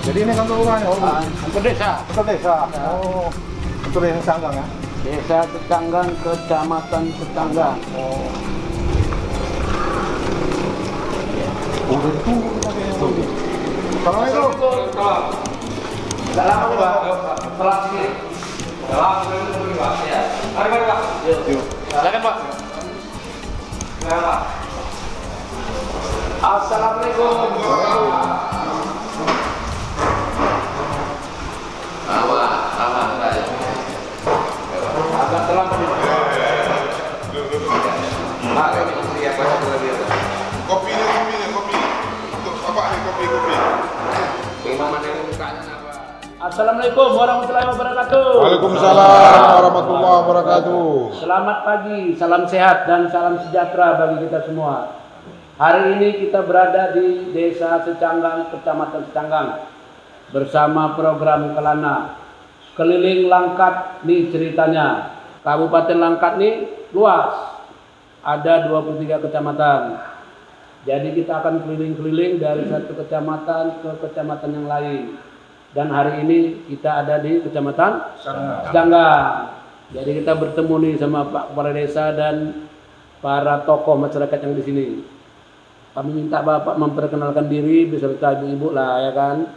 Jadi ini kantor lurahnya, Kantor desa. kantor desa. Oh, kantor desa Canggang ya? Desa Kecanggang, Kecamatan Kecanggang. Oh. Udah ditunggu kita kayaknya. Assalamualaikum. Enggak lama nih, Pak. Setelah sini. Enggak lama dulu Pak. Ya. Mari, Pak. Yuk. Silakan, Pak. Silakan, Pak. Assalamualaikum. Agak terlambat nih, Pak. Pak, kami siap banyak terlebih. Kopinya. Untuk apa nih kopi? Gimana nih mukanya apa? Assalamualaikum warahmatullahi wabarakatuh. Waalaikumsalam warahmatullahi wabarakatuh. Selamat pagi, salam sehat dan salam sejahtera bagi kita semua. Hari ini kita berada di Desa Secanggang, Kecamatan Secanggang bersama program Kelana. Keliling Langkat nih ceritanya. Kabupaten Langkat nih luas. Ada 23 kecamatan. Jadi kita akan keliling-keliling dari satu kecamatan ke kecamatan yang lain. Dan hari ini kita ada di Kecamatan Secanggang. Jadi kita bertemu nih sama Pak Kepala Desa dan para tokoh masyarakat yang di sini. Kami minta Bapak memperkenalkan diri beserta ibu-ibu lah ya kan.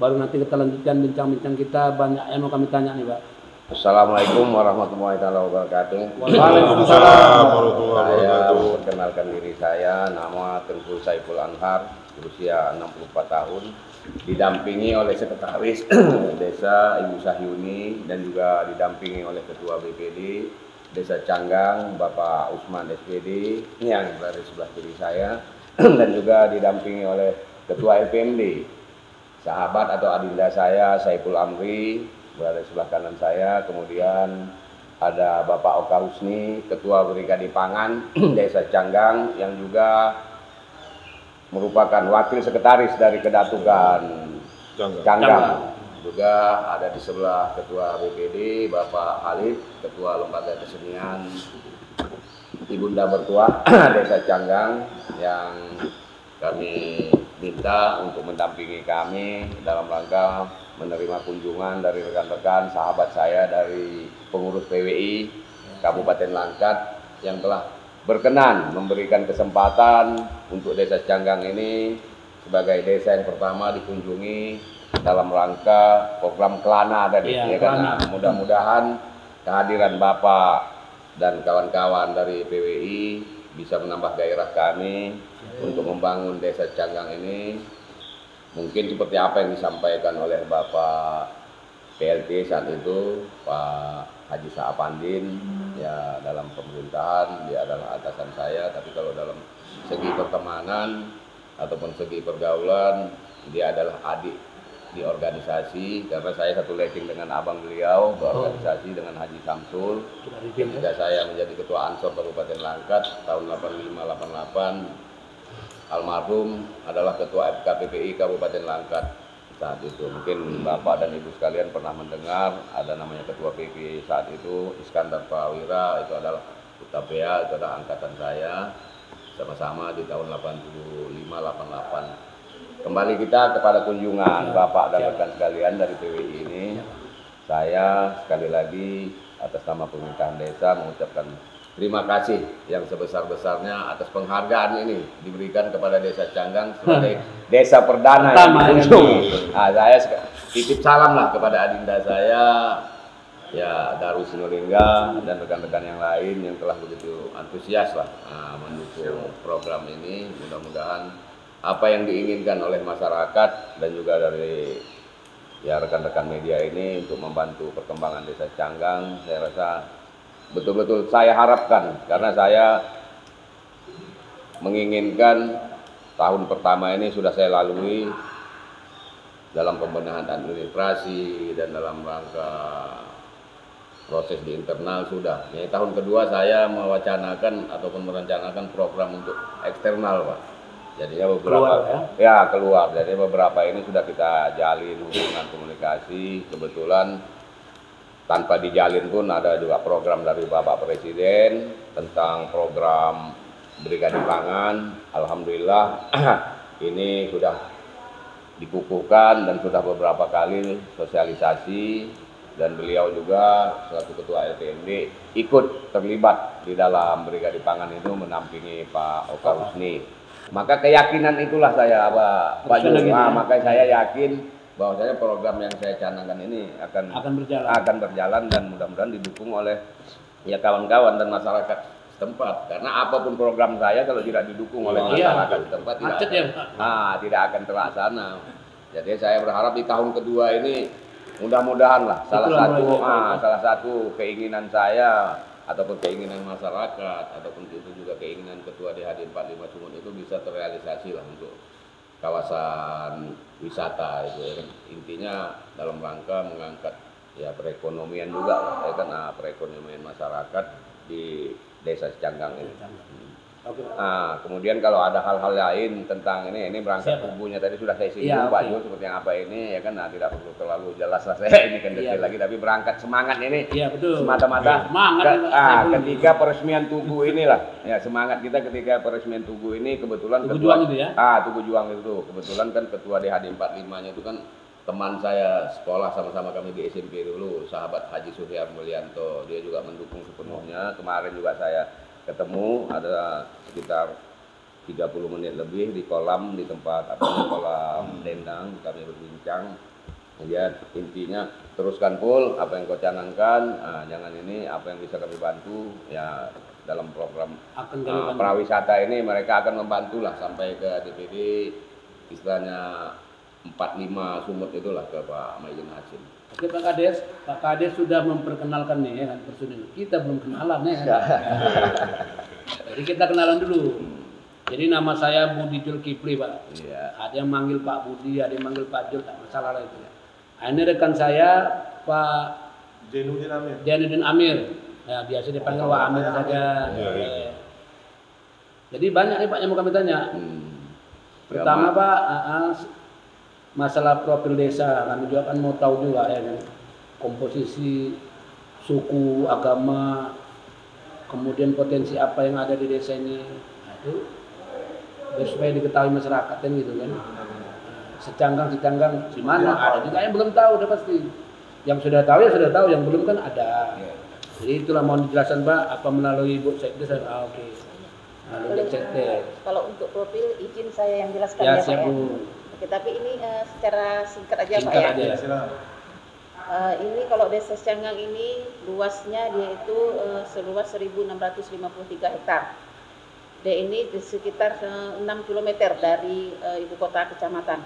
Baru nanti kita lanjutkan bincang-bincang kita, banyak yang mau kami tanya nih Pak. Assalamualaikum warahmatullahi wabarakatuh. Waalaikumsalam warahmatullahi Saya wabarakatuh. perkenalkan diri saya, nama Tengku Saiful Anhar, berusia 64 tahun, didampingi oleh Sekretaris Desa Ibu Sahyuni dan juga didampingi oleh Ketua BPD Desa Canggang, Bapak Usman SPD yang berada di sebelah kiri saya dan juga didampingi oleh Ketua LPMD, sahabat atau adinda saya Saiful Amri berada di sebelah kanan saya. Kemudian ada Bapak Oka Husni, Ketua Brigade Pangan Desa Canggang yang juga merupakan wakil sekretaris dari Kedatugan Canggang. Juga ada di sebelah Ketua BPD Bapak Halid, Ketua Lembaga Kesenian Ibunda Mertua Desa Canggang yang kami minta untuk mendampingi kami dalam rangka menerima kunjungan dari rekan-rekan sahabat saya dari pengurus PWI Kabupaten Langkat yang telah berkenan memberikan kesempatan untuk Desa Canggang ini sebagai desa yang pertama dikunjungi dalam rangka program Kelana tadi. Iya, ya kan? Mudah-mudahan kehadiran Bapak dan kawan-kawan dari PWI bisa menambah gairah kami untuk membangun Desa Canggang ini. Mungkin seperti apa yang disampaikan oleh Bapak PLT saat itu, Pak Haji Saapandin, ya dalam pemerintahan dia adalah atasan saya, tapi kalau dalam segi pertemanan ataupun segi pergaulan dia adalah adik di organisasi, karena saya satu letting dengan abang beliau berorganisasi dengan Haji Samsul. Ketika saya menjadi Ketua Ansor Kabupaten Langkat tahun 85-88, almarhum adalah Ketua FKPPI Kabupaten Langkat saat itu. Mungkin Bapak dan Ibu sekalian pernah mendengar ada namanya Ketua PP saat itu Iskandar Prawira, itu adalah Utapea, itu adalah angkatan saya sama-sama di tahun 85-88. Kembali kita kepada kunjungan Bapak dan rekan sekalian dari PWI ini. Saya sekali lagi atas nama pemerintahan desa mengucapkan terima kasih yang sebesar-besarnya atas penghargaan ini diberikan kepada Desa Canggang sebagai desa perdana yang dikunjungi. Nah, saya titip salam lah kepada adinda saya, ya Darus Sinolingga dan rekan-rekan yang lain yang telah begitu antusias lah mendukung program ini. Mudah-mudahan apa yang diinginkan oleh masyarakat dan juga dari ya rekan-rekan media ini untuk membantu perkembangan Desa Canggang, saya rasa betul-betul saya harapkan, karena saya menginginkan tahun pertama ini sudah saya lalui dalam pembenahan administrasi dan dalam rangka proses di internal sudah. Ya, tahun kedua saya mewacanakan ataupun merencanakan program untuk eksternal, Pak. Jadinya beberapa keluar. Jadi beberapa ini sudah kita jalin hubungan komunikasi. Kebetulan tanpa dijalin pun ada juga program dari Bapak Presiden tentang program Brigade Pangan. Alhamdulillah ini sudah dikukuhkan dan sudah beberapa kali sosialisasi, dan beliau juga selaku Ketua LPMD ikut terlibat di dalam Brigade Pangan itu menampingi Pak Oka Husni. Maka keyakinan itulah saya Pak Jul. Makanya saya yakin bahwasanya program yang saya canangkan ini akan berjalan dan mudah-mudahan didukung oleh ya kawan-kawan dan masyarakat setempat. Karena apapun program saya kalau tidak didukung oleh masyarakat setempat tidak akan terlaksana. Jadi saya berharap di tahun kedua ini mudah-mudahan lah salah satu keinginan saya ataupun keinginan masyarakat ataupun itu juga keinginan Ketua DHD 45 Sumut itu bisa terrealisasi lah untuk kawasan wisata itu ya kan. Intinya dalam rangka mengangkat ya perekonomian juga ya kan, perekonomian masyarakat di Desa Canggang ini. Nah, kemudian kalau ada hal-hal lain tentang ini berangkat tubuhnya tadi sudah saya singgung Pak Yul seperti yang apa ini ya kan, tidak perlu terlalu jelas lah saya ini kan detail lagi, tapi berangkat semangat ini semata-mata ketika peresmian tugu inilah ya, semangat kita ketika peresmian tugu ini kebetulan Tugu Juang itu ya? Tugu Juang itu kebetulan kan Ketua DHD 45-nya itu kan teman saya sekolah sama-sama kami di SMP dulu, sahabat Haji Suhyar Mulyanto. Dia juga mendukung sepenuhnya. Kemarin juga saya ketemu ada sekitar 30 menit lebih di kolam di tempat kolam dendang kami berbincang. Dia intinya teruskan full apa yang kau canangkan, jangan ini apa yang bisa kami bantu ya dalam program prawisata ini mereka akan membantu lah sampai ke DPD istilahnya 45 Sumut itulah ke Pak Maidin Hasim. Oke Pak Kades sudah memperkenalkan nih ya kan personil. Kita belum kenalan ya. Jadi kita kenalan dulu. Jadi nama saya Budi Julkipli Pak. Iya. Ada yang manggil Pak Budi, ada yang manggil Pak Jul, tak masalah lah itu ya. Ini rekan saya Pak Jainuddin Amir. Ya, biasa dipanggil Pak Amir saja. Iya. Jadi banyak nih Pak yang mau kami tanya. Pertama Pak, masalah profil desa, kami juga kan mau tahu juga ya kan, komposisi suku, agama, kemudian potensi apa yang ada di desa ini, itu biar supaya diketahui masyarakat kan gitu kan. Secanggang di mana ada juga yang belum tahu, udah pasti. Yang sudah tahu ya sudah tahu, yang belum kan ada. Jadi itulah mohon dijelaskan Pak, apa melalui Bu Sekdes. Oke. Melalui Sekdes. Kalau untuk profil izin saya yang jelaskan Ya, ya Pak siap, ya. Bu. Oke, tapi ini secara singkat aja Pak ya. Ini kalau Desa Canggang ini luasnya dia itu seluas 1.653 hektar. Dia ini di sekitar 6 km dari ibu kota kecamatan.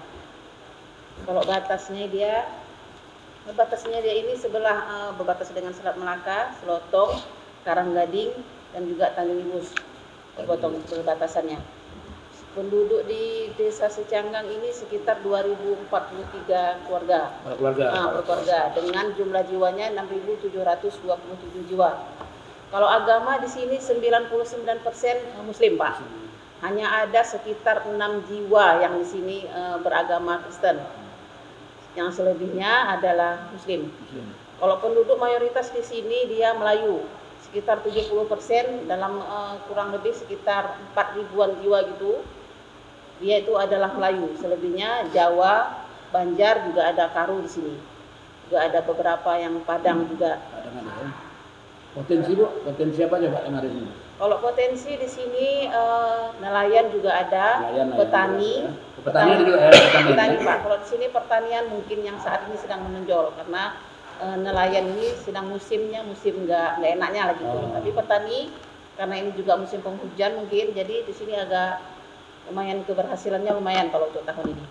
Kalau batasnya dia ini sebelah berbatas dengan Selat Melaka, Selotong, Karanggading dan juga Tanjung Ibus. Potong perbatasannya. Penduduk di Desa Secanggang ini sekitar 2.043 keluarga. Per keluarga dengan jumlah jiwanya 6.727 jiwa. Kalau agama di sini 99% Muslim Pak. Hanya ada sekitar 6 jiwa yang di sini beragama Kristen. Yang selebihnya adalah Muslim. Kalau penduduk mayoritas di sini dia Melayu. sekitar 70% dalam kurang lebih sekitar 4 ribuan jiwa gitu. Dia itu adalah Melayu, selebihnya Jawa, Banjar, juga ada Karo di sini. Juga ada beberapa yang Padang juga. Padang ada ya. Potensi Bu, potensi apa aja Pak yang ada di sini? Kalau potensi di sini nelayan juga ada, Nelayan, petani. ya. Petani ada juga ya, Petani Pak. Kalau di sini pertanian mungkin yang saat ini sedang menonjol karena nelayan ini sedang musimnya musim nggak enaknya lagi tuh. Tapi petani karena ini juga musim penghujan mungkin, jadi di sini agak lumayan keberhasilannya lumayan kalau untuk tahun ini.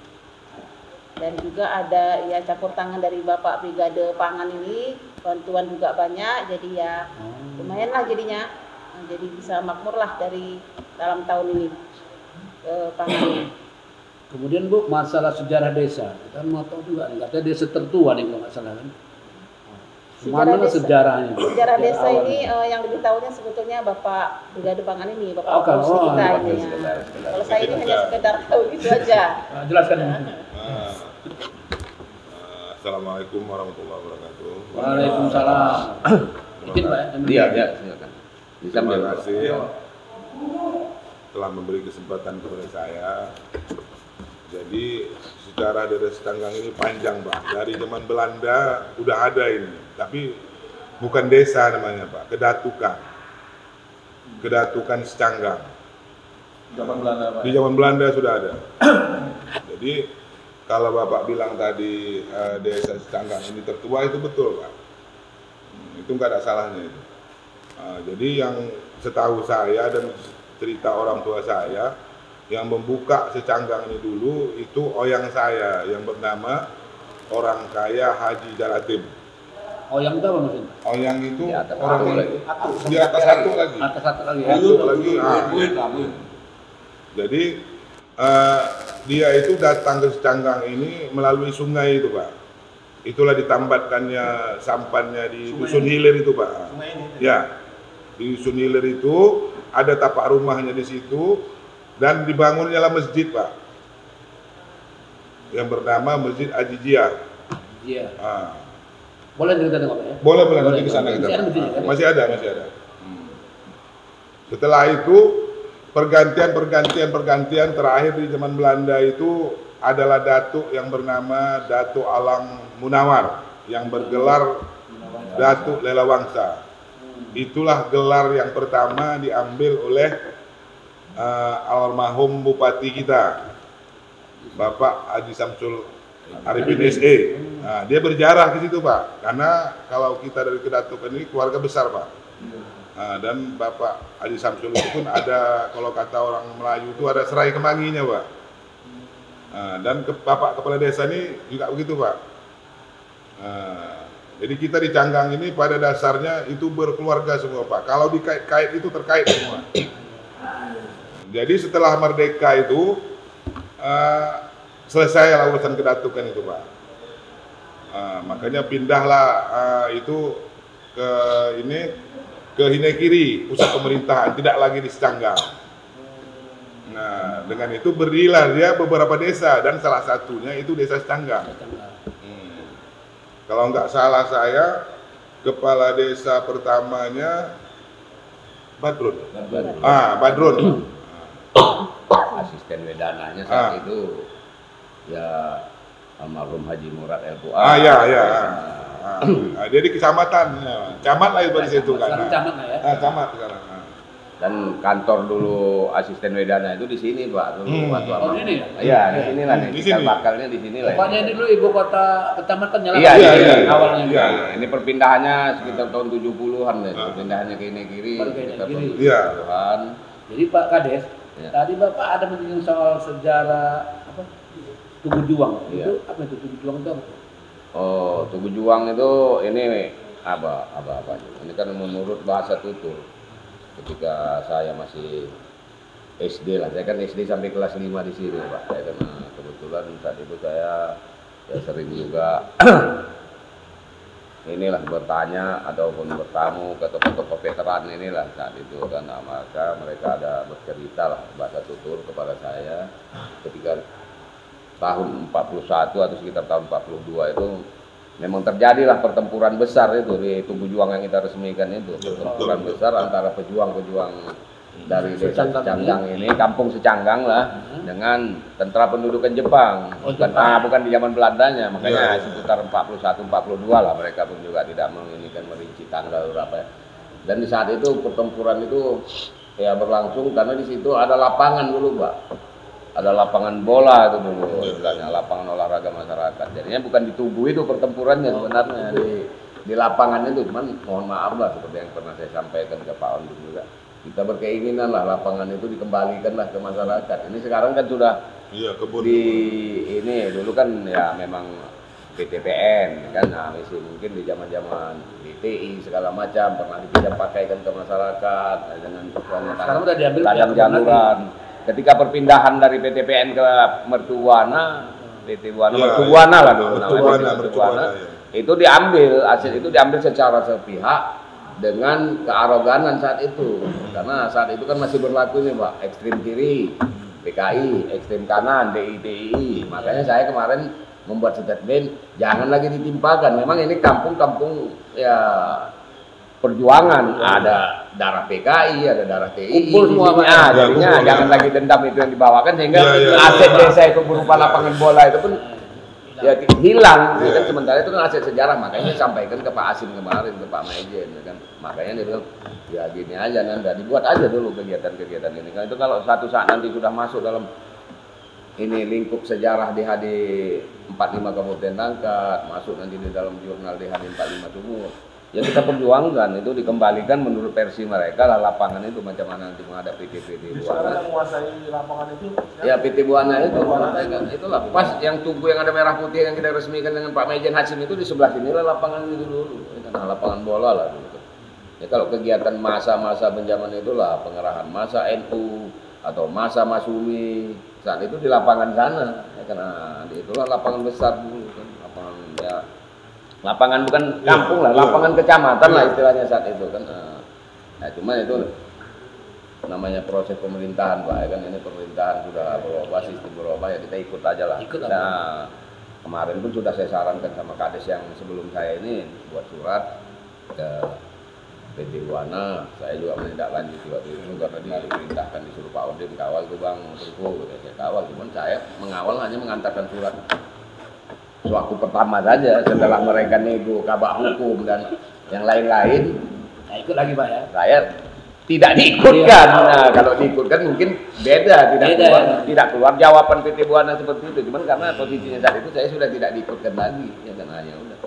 Dan juga ada ya campur tangan dari Bapak Brigade Pangan ini, bantuan juga banyak, jadi ya lumayan lah jadinya. Nah, jadi bisa makmur lah dari dalam tahun ini pangan. Kemudian Bu, masalah sejarah desa, kita mau tahu juga nih, katanya desa tertua nih kalau nggak salah kan? Mana sejarahnya? Sejarah desa awalnya? ini yang lebih tahunya sebetulnya Bapak Brigade Pangan ini, Bapak kan, Polisi kita Bapak ini. Ya. Kalau saya ini hanya sekedar tahu gitu aja. Jelaskan. Assalamualaikum warahmatullahi wabarakatuh. Waalaikumsalam. Mungkin Pak ya? Iya, silakan. Terima kasih telah memberi kesempatan kepada saya. Jadi secara daerah Setanggang ini panjang Pak. Dari zaman Belanda udah ada ini, tapi bukan desa namanya Pak, kedatukan. Kedatukan Setanggang. Zaman Belanda Pak. Di zaman Belanda sudah ada. Jadi kalau Bapak bilang tadi desa Setanggang ini tertua itu betul Pak. Itu nggak ada salahnya itu. Jadi yang setahu saya dan cerita orang tua saya, yang membuka Secanggang ini dulu itu oyang saya yang bernama orang kaya Haji Jaratim. Oyang itu apa maksudnya? Oyang itu Di atas orang satu yang lagi. di atas satu lagi. Atas satu lagi ya? Satu lagi. Jadi dia itu datang ke Secanggang ini melalui sungai itu Pak. Itulah ditambatkannya sampannya di Dusun Hilir itu Pak. Ya, di Dusun Hilir itu ada tapak rumahnya di situ dan dibangunnya masjid Pak, yang bernama Masjid Ajijiyah. Iya. Boleh cerita Pak ya? Boleh nanti ke sana kita. Masih ada masjidnya, kan? Masih ada. Setelah itu pergantian terakhir di zaman Belanda itu adalah datuk yang bernama Datuk Alang Munawar yang bergelar Datuk Lelawangsa. Itulah gelar yang pertama diambil oleh almarhum bupati kita, Bapak Haji Samsul Arifin SE. Nah, dia berjarah ke situ Pak, karena kalau kita dari kedatukan ini keluarga besar Pak. Nah, dan Bapak Haji Samsul itu pun ada, kalau kata orang Melayu itu ada serai kemanginya Pak. Nah, dan Bapak Kepala Desa ini juga begitu Pak. Nah, jadi kita di Canggang ini pada dasarnya itu berkeluarga semua Pak. Kalau dikait-kait itu terkait semua. Jadi setelah merdeka itu selesai urusan kedatukan itu Pak. Makanya pindahlah itu ke Hinekiri, pusat pemerintahan, tidak lagi di Secanggang. Nah, dengan itu berdirilah dia beberapa desa dan salah satunya itu desa Secanggang. Kalau nggak salah saya, kepala desa pertamanya Badrun. Badrun. Asisten Wedananya saat itu ya almarhum Haji Murad El Fuad. Dia di kecamatan, camat lah itu di situ kan. Sekarang camat lah ya. Camat sekarang. Dan kantor dulu asisten Wedana itu di sini Pak. Dulu waktu Oh, ini ya? Iya, di sinilah nih. Di Cikal sini. bakalnya di sini lah. Pokoknya ini dulu ibu kota kecamatan Nyala. Iya, awalnya. Iya. Ini perpindahannya sekitar tahun 70-an deh. Perpindahannya ke Hinekiri. Baru ke sekitar Hinekiri. tahun Iya. 70-an. Jadi Pak Kades, Ya. tadi Bapak ada menyinggung soal sejarah apa? Tugu Juang. Iya. Itu apa itu Tugu Juang itu? Apa? Oh, Tugu Juang itu ini apa? Ini kan menurut bahasa tutur. Ketika saya masih SD lah, saya kan SD sampai kelas 5 di sini Pak. Saya kan kebetulan saat itu saya ya sering juga inilah bertanya ataupun bertamu ke tokoh-tokoh veteran inilah saat itu kan. Nah, maka mereka ada bercerita lah bahasa tutur kepada saya ketika tahun 41 atau sekitar tahun 42 itu memang terjadilah pertempuran besar itu di Tugu Juang yang kita resmikan itu, pertempuran besar antara pejuang-pejuang dari desa Secanggang ini, kampung Secanggang lah, dengan tentara pendudukan Jepang. Bukan di zaman Belandanya, makanya sekitar 41-42 lah mereka pun juga tidak menginginkan merinci tanggal berapa ya. Dan di saat itu pertempuran itu ya berlangsung karena di situ ada lapangan dulu, Pak. Ada lapangan bola itu dulu, istilahnya lapangan olahraga masyarakat. Jadinya bukan di Tugu itu pertempurannya sebenarnya di lapangan itu, cuman mohon maaf lah seperti yang pernah saya sampaikan ke Pak Ondum juga. Kita berkeinginan lah lapangan itu dikembalikan lah ke masyarakat. Ini sekarang kan sudah ini dulu kan ya memang PTPN kan, nah mungkin di zaman-zaman DTI segala macam pernah dipinjam pakaikan ke masyarakat dengan sekarang udah diambil ladang jaluran. Ketika perpindahan dari PTPN ke Mertubuana, Mertubuana lah dulu namanya Mertubuana, itu diambil, hasil itu diambil secara sepihak dengan kearoganan saat itu, karena saat itu kan masih berlaku nih Pak, ekstrem kiri PKI, ekstrem kanan DI, makanya saya kemarin membuat statement jangan lagi ditimpakan. Memang ini kampung-kampung ya perjuangan, ada darah PKI, ada darah TI, jadinya jangan lagi dendam itu yang dibawakan sehingga aset desa itu berupa lapangan bola itu pun ya hilang, kan sementara itu kan aset sejarah. Makanya sampaikan ke Pak Asim kemarin, ke Pak Maijen, kan makanya dia bilang ya gini aja nanti dibuat aja dulu kegiatan-kegiatan ini. Kan itu kalau suatu saat nanti sudah masuk dalam ini lingkup sejarah DHD 45 Kabupaten Langkat, masuk nanti di dalam jurnal DHD 45 Sumur, ya kita perjuangkan itu dikembalikan menurut versi mereka lah lapangan itu macam mana nanti menghadapi PT Buana. Menguasai lapangan itu? Ya PT Buana itu, itulah pas yang Tugu yang ada merah putih yang kita resmikan dengan Pak Maijen Hasim itu di sebelah sini lah lapangan itu dulu, nah, lapangan bola lah dulu. Ya kalau kegiatan masa-masa penjaman itulah pengerahan masa NU atau masa Masumi saat itu di lapangan sana, ya, karena itulah lapangan besar dulu kan, lapangan ya. Lapangan bukan kampung lah, lapangan kecamatan lah istilahnya saat itu kan. Nah, cuma itu namanya proses pemerintahan Pak, ya kan ini pemerintahan sudah berubah, sistem berubah ya kita ikut aja lah. Nah, kemarin pun sudah saya sarankan sama Kades yang sebelum saya ini buat surat ke PT Buana, saya juga menindaklanjuti waktu itu karena diperintahkan disuruh Pak Odin kawal tuh Bang Turku, saya kawal, cuman saya mengawal hanya mengantarkan surat sewaktu pertama saja, setelah mereka nego kabak hukum dan yang lain-lain, nah, ikut lagi Pak ya? Saya tidak diikutkan. Nah, kalau diikutkan mungkin beda, tidak keluar jawaban PT Buana seperti itu. Cuman karena posisinya saat itu saya sudah tidak diikutkan lagi, ya kan hanya udah.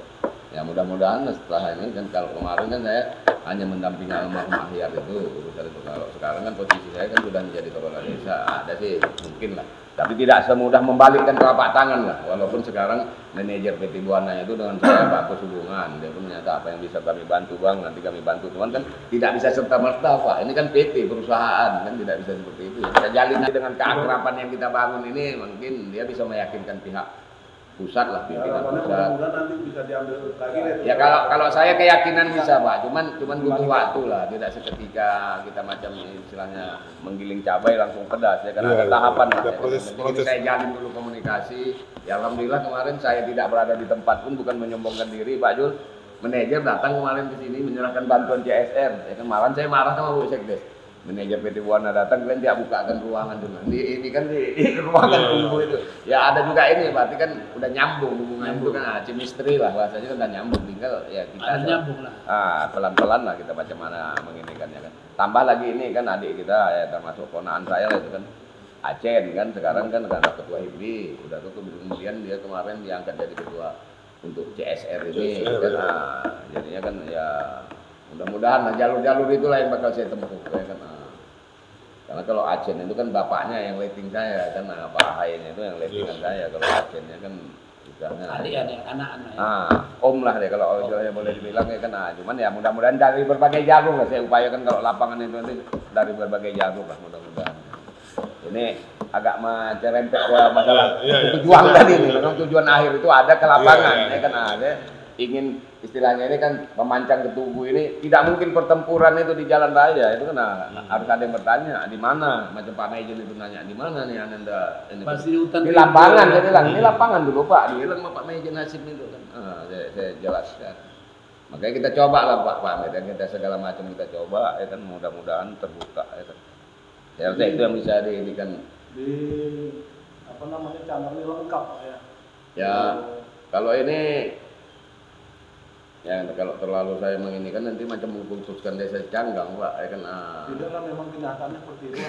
Ya mudah-mudahan setelah ini kan kalau kemarin kan saya hanya mendampingi almarhum Ahyar itu urusan itu. Kalau sekarang kan posisi saya kan sudah menjadi kepala desa, ada sih mungkin lah. Tapi tidak semudah membalikkan telapak tangan lah. Walaupun sekarang manajer PT Buana itu dengan saya bagus hubungan. Dia pun menyatakan apa yang bisa kami bantu Bang, nanti kami bantu. Cuman kan tidak bisa serta-merta Pak. Ini kan PT, perusahaan, kan tidak bisa seperti itu. Kita jalin dengan keakraban yang kita bangun ini, mungkin dia bisa meyakinkan pihak pusat lah, pimpinan pusat. Nanti bisa diambil lagi deh. Ya kalau saya keyakinan bisa Pak, cuman butuh waktu lah, tidak seketika kita macam istilahnya menggiling cabai langsung pedas ya, karena ada tahapan lah. Proses. Saya jalin dulu komunikasi. Ya alhamdulillah kemarin saya tidak berada di tempat pun, bukan menyombongkan diri Pak Jul. Manajer datang kemarin ke sini menyerahkan bantuan CSR. Ya kan malam saya marah sama Bu Sekdes. Manajer PT Buana datang, kalian tidak bukakan ruangan dulu. Ini kan di ruangan tunggu itu. Ya ada juga ini, berarti kan udah nyambung hubungan itu kan, chemistry lah bahasanya kan udah nyambung. Tinggal ya kita nyambung lah. Pelan-pelan lah kita macam mana menginikannya kan. Tambah lagi ini kan adik kita ya termasuk ponaan saya lah itu kan. Acen kan sekarang kan karena ketua HIPDI udah tuh kemudian dia kemarin diangkat jadi ketua untuk CSR ini kan. Jadinya kan ya mudah-mudahan jalur-jalur itulah yang bakal saya tempuh ya kan. Karena kalau Acen itu kan bapaknya yang letting saya kan, Pak Hayen itu yang lettingan saya. Kalau Acennya kan istilahnya adik anak-anak. Om lah deh kalau istilahnya boleh dibilang ya kan. Cuman ya mudah-mudahan dari berbagai jalur lah saya upayakan kalau lapangan itu nanti dari berbagai jalur lah mudah-mudahan. Ini agak mencerempet ke masalah tujuan tadi nih. Memang tujuan akhir itu ada ke lapangan ya kan ada. ingin istilahnya ini kan memancang ke tubuh ini, tidak mungkin pertempuran itu di jalan raya itu kan harus ada yang bertanya di mana, macam Pak Maijen itu nanya di mana nih Ananda ini Pasti di hutan di lapangan, saya bilang ini lapangan dulu Pak, dia bilang sama Pak Maijen Hasim itu kan, saya jelaskan. Makanya kita coba lah Pak Pamit, ya kita segala macam kita coba, ya kan mudah-mudahan terbuka, ya kan. Ya itu yang bisa ini kan. Di apa namanya cabang ini lengkap ya. Ya kalau ini ya kalau terlalu saya menginikan nanti macam mengkultuskan desa Canggang Pak, ya kan. Tidak lah, memang kenyataannya seperti itu.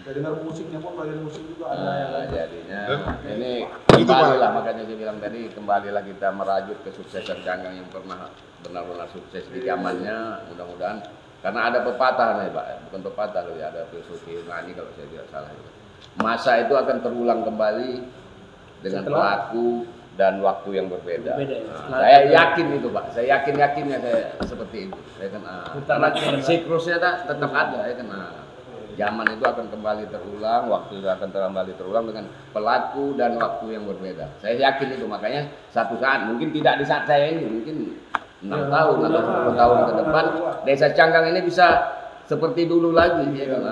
Saya dengar musiknya pun bagian musik juga ada ya. Jadinya ini kembalilah, makanya saya bilang tadi kembalilah kita merajut kesuksesan Canggang yang pernah benar-benar sukses di zamannya, mudah-mudahan karena ada pepatah nih Pak, bukan pepatah loh ya, ada filosofi Yunani kalau saya tidak salah. Masa itu akan terulang kembali dengan pelaku dan waktu yang berbeda. Saya yakin itu Pak, saya yakinnya saya seperti itu. Saya kan siklusnya tetap ada, ya kan. Zaman itu akan kembali terulang, waktu itu akan kembali terulang dengan pelaku dan waktu yang berbeda. Saya yakin itu, makanya satu saat mungkin tidak di saat saya ini, mungkin 6 tahun atau 10 tahun ke depan desa Canggang ini bisa seperti dulu lagi, ya kan.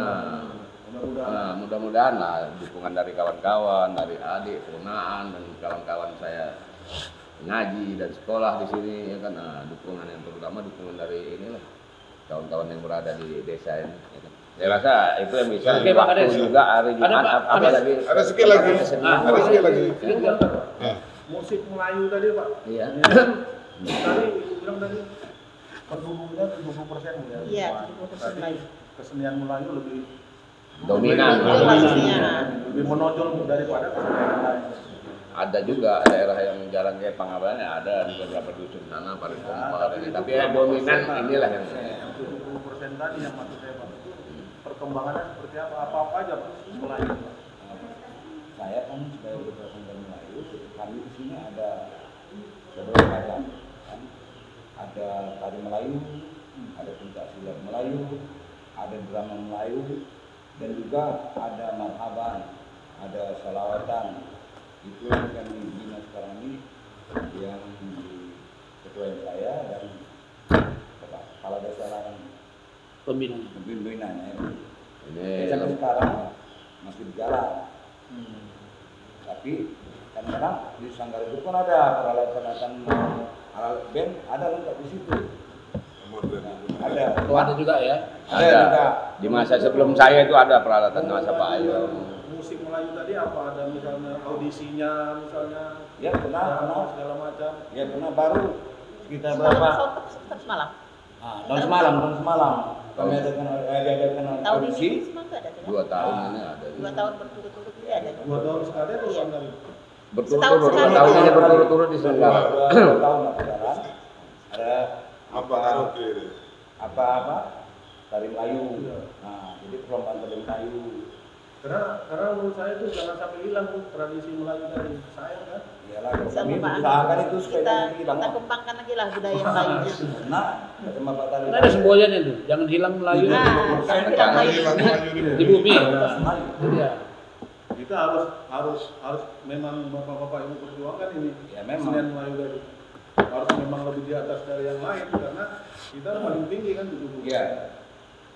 Mudah-mudahan lah dukungan dari kawan-kawan, dari adik, ponaan dan kawan-kawan saya ngaji dan sekolah di sini, ya kan. Dukungan yang terutama dukungan dari inilah kawan-kawan yang berada di desa ini, ya kan. Saya rasa itu yang bisa. Oke, Pak Kades. Juga hari Jumat apa lagi? Ada sekali lagi. Ada sekali lagi. Musik Melayu tadi Pak. Iya. Tadi Ibu bilang tadi penduduknya 70% ya. Iya, 70% Melayu. Kesenian Melayu lebih Dominan. lebih menonjol daripada kesenian lain. Ada juga daerah yang jarang kayak Pangabalannya, ada di beberapa dusun sana, Parit Kompa, tapi ya dominan inilah yang 70% tadi yang maksud saya Pak. Perkembangannya seperti apa aja Pak Melayu. Saya kan sebagai representatif Melayu, kami di sini ada beberapa macam, kan? Ada tari Melayu, ada pencak silat Melayu, ada drama Melayu, dan juga ada marhaban, ada salawatan. Itu yang kami bina sekarang ini, yang ketua saya dan kepala desa lain pembinanya. ini Sampai sekarang masih berjalan. Tapi kadang-kadang di Sanggar itu pun ada peralatan alat band, ada lengkap di situ. Ada. Oh, ada juga ya. Ada juga. Di masa sebelum saya itu ada peralatan masa Pak Ayo. Musik Melayu tadi apa? Ada misalnya audisinya misalnya. Ya pernah segala macam. Ya pernah baru sekitar berapa? Semalam. Tahun semalam. Kami adakan audisi. 2 tahun ini ada. 2 tahun berturut-turut ini ada. 2 tahun sekali atau sekali? Berturut-turut 2 tahun ini berturut-turut di Selenggara. 2 tahun berjalan. Ada Apa karaoke? apa tari Melayu. Nah, jadi perlombaan tari Melayu. Karena menurut saya itu jangan sampai hilang tuh tradisi Melayu dari saya kan. Iyalah, Sama kami Pak usahakan itu supaya kita jangan hilang. kembangkan lagi lah budaya Melayu. Nah, sama Pak Tari. Karena ada semboyannya tuh, jangan hilang Melayu Jangan hilang Jangan Melayu. hilang Melayu di bumi. Melayu. Iya. Kita harus memang bapak-bapak ibu perjuangkan ini. Ya, memang. Kesenian Melayu dari harus memang lebih di atas dari yang lain karena kita paling tinggi kan dulu. Iya.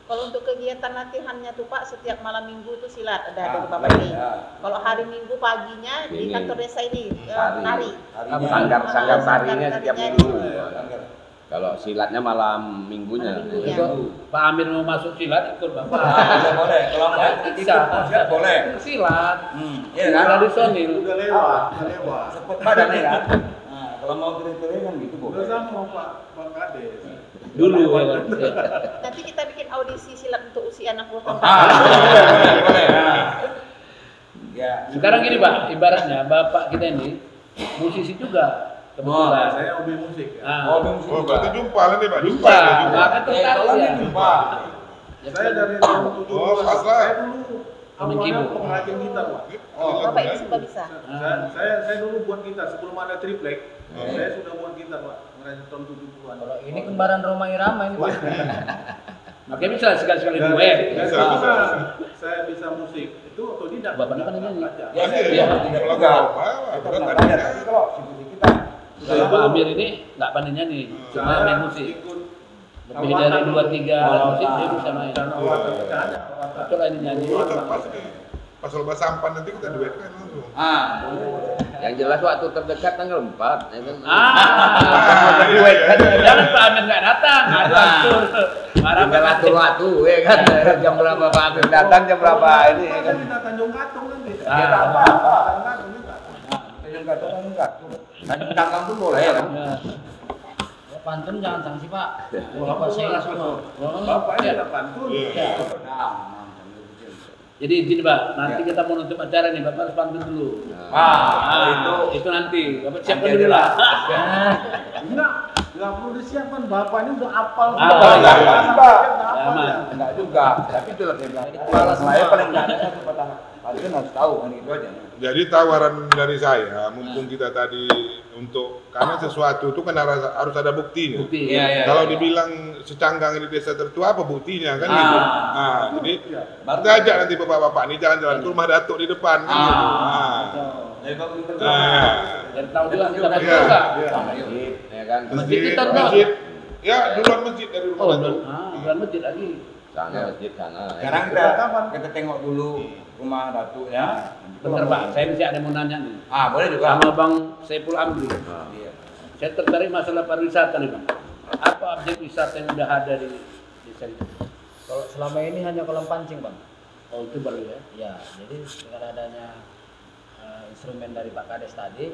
Kalau untuk kegiatan latihannya tuh Pak, setiap malam minggu itu silat ada di Ah, Bapak ini. ya. Kalau hari Minggu paginya di Ini. kantor desa ini Tari. nari. Harinya. Sanggar tarinya setiap Tarinya minggu. Sanggar. Kalau silatnya malam minggunya. Malam minggunya. Itu Pak Amir mau masuk silat ikut Bapak. Boleh. Kalau mau Bisa. siap boleh. Silat. Iya kan? Tradisional. Udah lewat. Sepot badan ya kan. Nah, kalau mau kering-kering kan gitu Udah boleh. sama Pak Kades. Dulu ya kan. Nanti kita bikin audisi silat untuk usia 60 tahun. Boleh. Ya. Sekarang gini Pak, ibaratnya Bapak kita ini musisi juga kebetulan. Saya hobi musik ya. Ah, Oh, berarti jumpa lah nih, Pak. jumpa, Jumpa. maka tertarik ya. Jumpa. Saya dari tahun 70 Oh, pas lah. saya dulu awalnya pengrajin gitar Pak. Bapak itu sudah bisa. Saya dulu buat gitar sebelum ada triplek. Saya sudah buat gitar Pak, pengrajin tahun 70-an. Kalau ini kembaran Roma Irama ini Pak. Makanya bisa sekali-sekali Dan duet. saya bisa musik. Itu otodidak. Bapak kan ini. Ya, Iya, iya. kalau Tidak nggak juga. apa-apa, Kita berat pernah tadi. belajar. Tapi kalau seperti kita Kalau Pak Amir ini nggak pandai nyanyi, cuma main musik. ikut Lebih dari 2-3 alat musik dia bisa main. ada. Betul ini nyanyi. Pas lomba sampan nanti kita duetkan langsung. Yang jelas waktu terdekat tanggal 4 ya kan. Jangan Pak Amir nggak datang. Atur. Tinggal atur-atur ya kan. Jam berapa Pak Amir datang, jam berapa ini ya kan. Kita Tanjung Katong nanti. Yang nggak tahu kan enggak. Tanjung Katong pun boleh ya kan. Ya, pantun jangan sanksi Pak. Bapak saya semua. Bapak ini ada pantun. Jadi gini Pak, nanti kita mau nutup acara nih, Bapak harus pantun dulu. Itu nanti, Bapak siapkan dulu lah. Enggak perlu disiapkan, Bapak ini udah apal. Enggak juga. Tapi itu lebih malas saya paling enggak ada satu patah. Kalian harus tahu kan itu aja. Jadi tawaran dari saya, mumpung kita tadi karena sesuatu itu kan harus ada buktinya. Bukti. Kalau dibilang secanggang di desa tertua apa buktinya kan gitu. Jadi kita ajak nanti bapak-bapak ini jalan-jalan ke rumah datuk di depan kan gitu. Dari tahun juga kita masuk juga. Ya kan. Masjid kita tuh. Masjid. Ya, duluan masjid dari rumah datuk. Duluan masjid lagi. Sana masjid sana. Sekarang kita tengok dulu rumah datuk ya. Bentar Pak, saya masih ada mau nanya nih. Boleh juga. Sama Bang Saiful Amri. Iya. Saya tertarik masalah pariwisata nih Bang. Apa objek wisata yang udah ada di desa itu? Kalau selama ini hanya kolam pancing Bang. Oh itu baru ya? Ya, jadi dengan adanya instrumen dari Pak Kades tadi,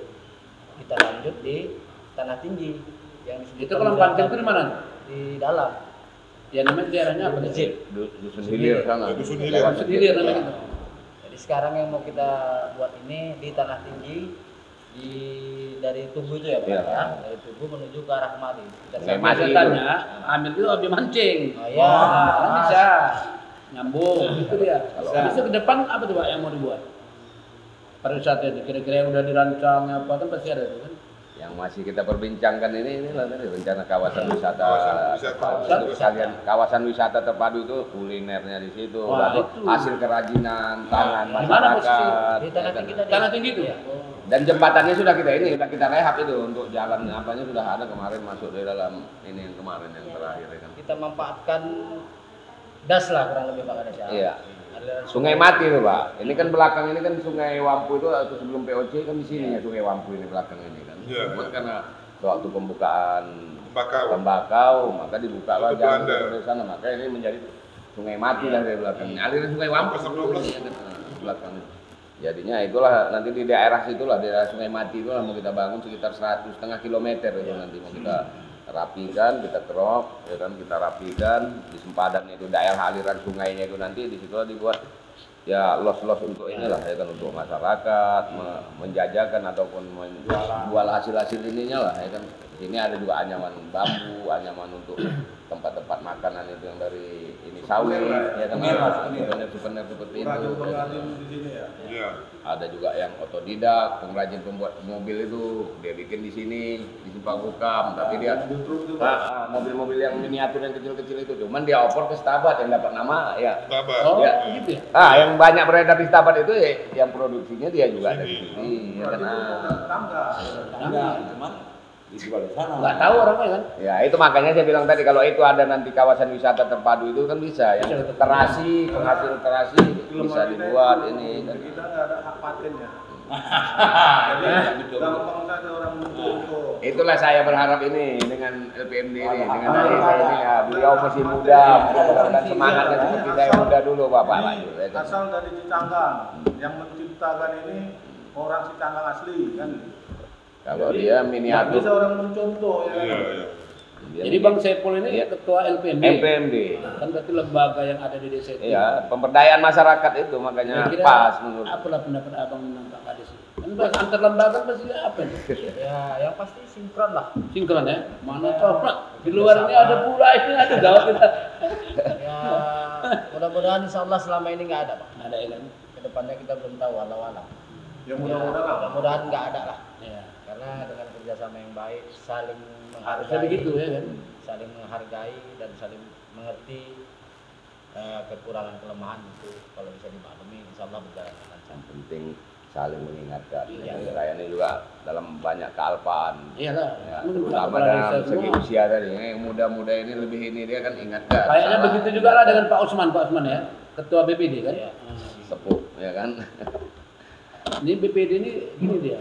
kita lanjut di Tanah Tinggi yang disebut Itu kolam pancing itu di mana? Di dalam. Ya namanya daerahnya apa? Masjid. Dusun Hilir sana. Dusun Hilir. Lewat Dusun Hilir namanya gitu. Jadi sekarang yang mau kita buat ini di Tanah Tinggi dari Tugu itu ya Pak Iya. ya, dari Tugu menuju ke arah kemari. Kayak Saya masih tanya, Amir itu hobi mancing. Oh iya. Kan bisa nyambung itu dia. Bisa ke depan apa tuh Pak yang mau dibuat? Pariwisata itu kira-kira yang udah dirancang apa kan pasti ada tuh kan? yang masih kita perbincangkan inilah tadi rencana kawasan wisata. Kawasan wisata terpadu itu kulinernya di situ, lalu hasil kerajinan tangan masyarakat. Di Tanah Tinggi tadi. Tanah Tinggi itu ya. Dan jembatannya sudah kita rehab itu untuk jalan apanya sudah ada kemarin masuk di dalam ini yang kemarin yang terakhir ya kan. Kita manfaatkan das lah kurang lebih Pak Kades ya. Iya. Sungai Mati itu Pak. Ini kan belakang ini kan Sungai Wampu itu atau sebelum POC kan di sini ya Sungai Wampu ini belakang ini kan. Iya. Cuma karena waktu pembukaan Tembakau, maka dibuka lah jalan ke sana, maka ini menjadi Sungai Mati lah dari belakang. Aliran Sungai Wampu belakang. Jadinya itulah nanti di daerah situlah, daerah Sungai Mati itulah mau kita bangun sekitar 1,5 kilometer itu nanti mau kita rapikan, kita kerok, ya kan kita rapikan di sempadan itu daerah aliran sungainya itu nanti di situ dibuat ya los-los untuk inilah ya kan untuk masyarakat menjajakan ataupun menjual hasil-hasil ininya lah ya kan. Di sini ada juga anyaman bambu, anyaman untuk tempat-tempat makanan itu yang dari ini sawit ya kan, souvenir seperti itu. Iya. Ada juga yang otodidak, pengrajin pembuat mobil itu dia bikin di sini di Simpang Hukam, tapi dia mobil-mobil yang miniatur yang kecil-kecil itu cuman dia oper ke Stabat yang dapat nama ya. Oh, ya. gitu ya. Yang banyak beredar di Stabat itu ya, yang produksinya dia juga dari sini ya kan. Cuman dijual di sana. Nggak tahu orangnya kan. Ya itu makanya saya bilang tadi kalau itu ada nanti kawasan wisata terpadu itu kan bisa yang terasi, penghasil terasi bisa dibuat ini kan. Kita nggak ada hak patennya. Jadi gampang saja orang untuk. Itulah saya berharap ini dengan LPMD ini dengan dari ini ya beliau masih muda dan semangatnya seperti saya muda dulu Bapak lanjut. Asal dari Cicanggang yang menciptakan ini orang Cicanggang asli kan. Kalau dia miniatur. Bisa orang mencontoh ya. Iya. Jadi Bang Saiful ini ketua LPMD. LPMD. Kan berarti lembaga yang ada di desa itu. Iya, pemberdayaan masyarakat itu makanya Kira-kira pas menurut. apalah pendapat Abang tentang Pak Kades? Kan antar lembaga pasti apa nih? Ya, yang pasti sinkron lah. Sinkron ya. Mana tahu Pak. Di luar ini ada pula ini ada jawab kita. Ya, mudah-mudahan insya Allah selama ini nggak ada Pak. Ada ya kan? Kedepannya kita belum tahu walau-walau. Ya mudah-mudahan lah. Mudah-mudahan nggak ada lah. Ya. Karena dengan kerjasama yang baik, saling Harusnya menghargai, begitu ya kan? saling menghargai dan saling mengerti kekurangan kelemahan itu kalau bisa dimaklumi, insya Allah berjalan lancar. Yang penting saling mengingatkan. Saya ini juga dalam banyak kealpaan. Iyalah. Ya, Mungkin terutama kepala dalam desa segi semua. usia tadi. Yang muda-muda ini lebih ini dia kan ingatkan. Kayaknya salah. begitu juga lah dengan Pak Usman ya, Ketua BPD kan. Sepuh, ya kan. Ini BPD ini gini dia,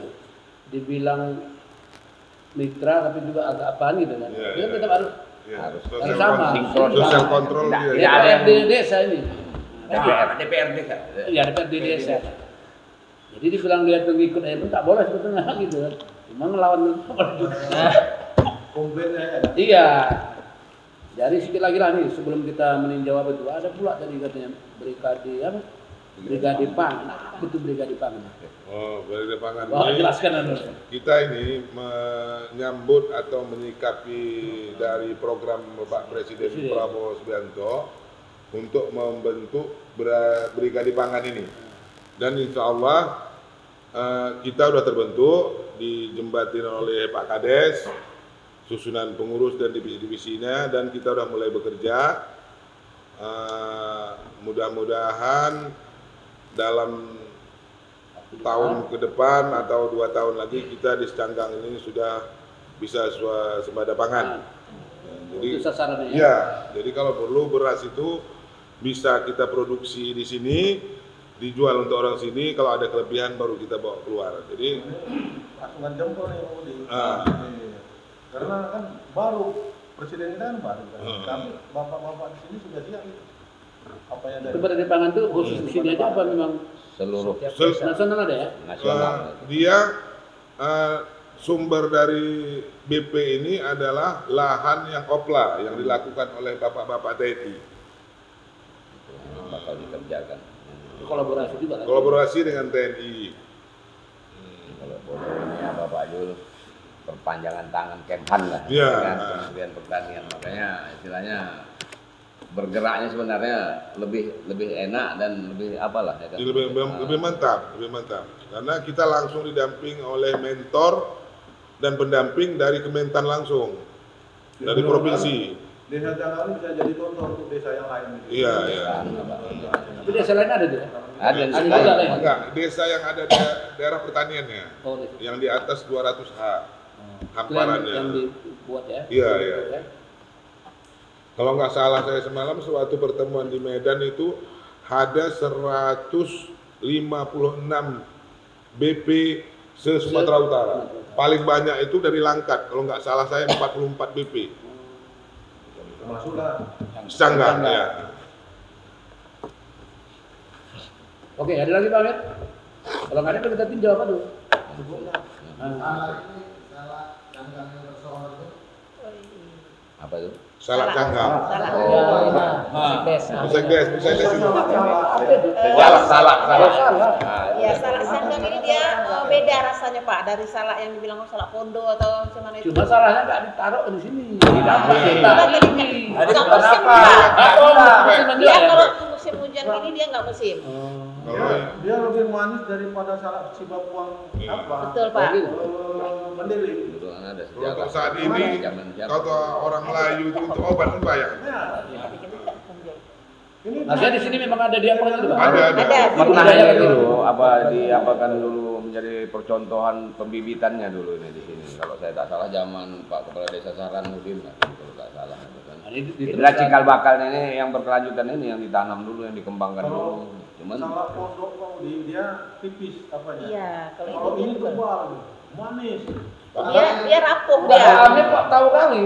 dibilang mitra tapi juga agak apaan gitu kan. Iya, Dia kan iya. tetap harus Harus sama. sinkron. Sosial kontrol Tidak, dia. tidak ada yang DPRD desa ini. DPRD kan. Iya, DPRD desa. Jadi dibilang dia pengikut itu tak boleh sebetulnya gitu kan. Cuma ngelawan juga. Komplainnya ya. Iya. Jadi sedikit lagi lah nih sebelum kita meninjau apa itu ada pula tadi katanya Brigade apa? Brigade Pangan. Nah, itu Brigade Pangan. Oh, Brigade Pangan. Wah, Ini jelaskan anu. kita ini menyambut atau menyikapi dari program Bapak Presiden Prabowo Subianto untuk membentuk Brigade Pangan ini. Dan insya Allah kita sudah terbentuk, dijembatin oleh Pak Kades, susunan pengurus dan divisinya, dan kita sudah mulai bekerja. Mudah-mudahan dalam tahun ke depan atau 2 tahun lagi kita di Secanggang ini sudah bisa swasembada pangan. Jadi Itu sasarannya ya. ya, jadi kalau perlu beras itu bisa kita produksi di sini, dijual untuk orang sini, kalau ada kelebihan baru kita bawa keluar. Jadi Pasungan jempol nih mau di. Ah. Iya. Karena kan baru presiden kita kan baru kan. Tapi bapak-bapak di sini sudah siap itu. Apa yang dari Brigade Pangan itu khusus di sini aja apa memang Seluruh nasional ada ya? nasional. dia sumber dari BP ini adalah lahan yang opla yang dilakukan oleh bapak-bapak TNI. Yang bakal dikerjakan. Itu kolaborasi juga kan? Kolaborasi dengan TNI. Kalau bolehnya Bapak Jul perpanjangan tangan Kemhan lah Iya. dengan Kementerian Pertanian, makanya istilahnya bergeraknya sebenarnya lebih enak dan lebih apalah ya kan? Jadi lebih mantap, karena kita langsung didamping oleh mentor dan pendamping dari Kementan langsung dari provinsi. desa Canggang bisa jadi contoh untuk desa yang lain. Iya, iya. Tapi desa lain ada dia? Ada Ada sekali. juga lah ya? Enggak, desa yang ada di daerah pertaniannya, Oh, desa. yang di atas 200 ha, Itu hamparannya. yang dibuat ya? Iya, iya. Kalau nggak salah saya semalam suatu pertemuan di Medan itu ada 156 BP se-Sumatera Utara. Paling banyak itu dari Langkat, kalau nggak salah saya 44 BP. Termasuklah Secanggang ya. Oke, ada lagi Pak Amir? Kalau nggak ada kita tinjau apa dulu? Apa itu? Salak Canggang. Salah. Sekdes itu. Salah. Ya, salak Canggang ini dia beda rasanya Pak dari salak yang dibilang salak Pondo atau macam mana itu. Cuma salahnya nggak ditaruh di sini. Di dapur kita. Nggak musim Pak. Musim menjual Dia ya? kalau musim hujan ini dia nggak musim. dia lebih manis daripada salak Cibapuang apa? Betul Pak. Mendeling. Dulu kan ada Kalau sejarah. untuk saat ini, Zaman siapa? kalau orang Melayu itu untuk obat kan banyak. Ini Maksudnya di sini memang ada dia apa itu Pak? Ada. Pernah Budaya ini dulu. dulu diapakan dulu menjadi percontohan pembibitannya dulu ini di sini. Kalau saya tak salah zaman Pak Kepala Desa Saranuddin lah, kalau tak salah. Kan. Nah, ini Inilah cikal bakal ini yang berkelanjutan ini yang ditanam dulu, yang dikembangkan dulu. kalau Cuman salak pondok kok dia tipis apanya? Iya, kalau Kalau itu ini dia tebal, manis. dia rapuh Pak dia. Amir kok tahu kali?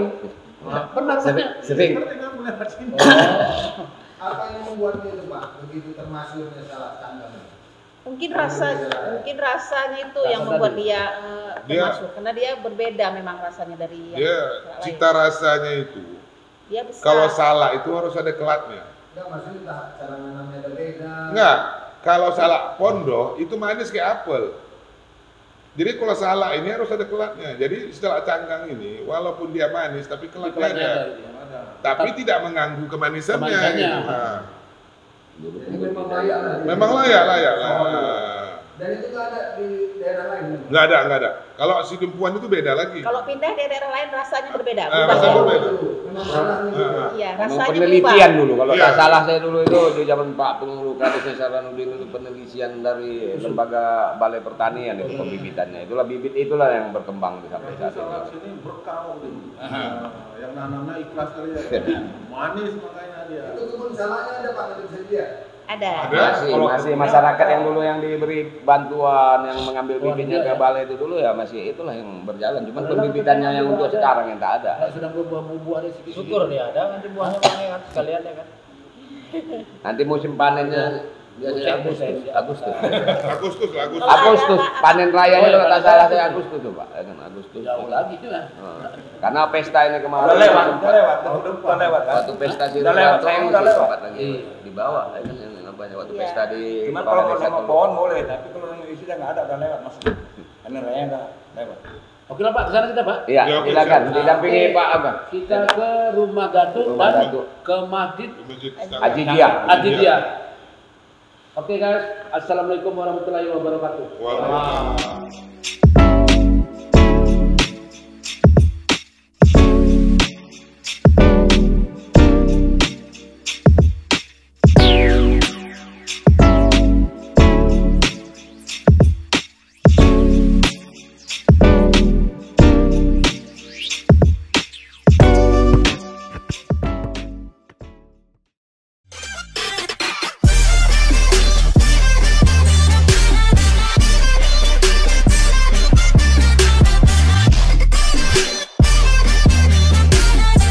Pernah sering. Ngerti kan melihat sini. Apa yang membuatnya itu Pak begitu termasyhurnya salak Canggang? Mungkin rasanya itu yang membuat dia termasuk karena dia berbeda memang rasanya dari yang Dia salak lain. cita rasanya itu. Dia besar. Kalau salak itu harus ada kelatnya. Enggak, maksudnya cara nanamnya ada beda. Enggak, kalau salak pondok itu manis kayak apel. Jadi kalau salak ini harus ada kelatnya. Jadi salak Canggang ini walaupun dia manis tapi kelatnya ada. Tapi tidak mengganggu kemanisannya. Kemanisannya. Gitu. Nah, Dulu pengikut budaya. memang layak. Dan itu nggak ada di daerah lain? Nggak ada. Kalau si gempuan itu beda lagi. Kalau pindah dari daerah lain rasanya berbeda. Rasanya ya? berbeda. Memang salahnya gitu. Iya, Memang rasanya penelitian berubah. dulu, kalau Iya. tak salah saya dulu itu di zaman Pak Pengulu Kades Saranudin itu penelitian dari lembaga Balai Pertanian itu pembibitannya. Itulah bibit itulah yang berkembang di sampai saat Salah ini. sini berkah. Yang nanamnya ikhlas kali ya. Manis makanya dia. Itu kebun salahnya ada Pak, nggak bisa dia. Ada. Masih masyarakat yang dulu yang diberi bantuan yang mengambil bibitnya ke balai itu dulu ya masih itulah yang berjalan. Cuman pembibitannya yang untuk sekarang yang tak ada. Kalau sudah berbuah-buah ada sedikit. Syukur dia ada nanti buahnya pakai kan sekalian ya kan. Nanti musim panennya biasanya Agustus. Agustus. Panen rayanya kalau tak salah saya Agustus tuh Pak. Ya kan Agustus. Jauh lagi tuh ya. Karena pesta ini kemarin Udah lewat, sempat- tahun depan lewat kan. waktu pesta si Udah lewat, Rumanto sayang itu udah lewat. sempat lagi dibawa ya kan yang namanya waktu Iya. pesta di Cuman kepala kalau desa nengok dulu. pohon boleh, tapi kalau nengok isi nggak ada, udah lewat masuk. Karena raya udah lewat. Oke lah Pak, kesana kita Pak. Iya, Ya, oke, silakan siap. didampingi Pak Abang. Kita ke Rumah Gatuk Rumah dan Gatuk. ke Masjid Ajijia. Aditya. Oke guys, assalamualaikum warahmatullahi wabarakatuh. Waalaikumsalam.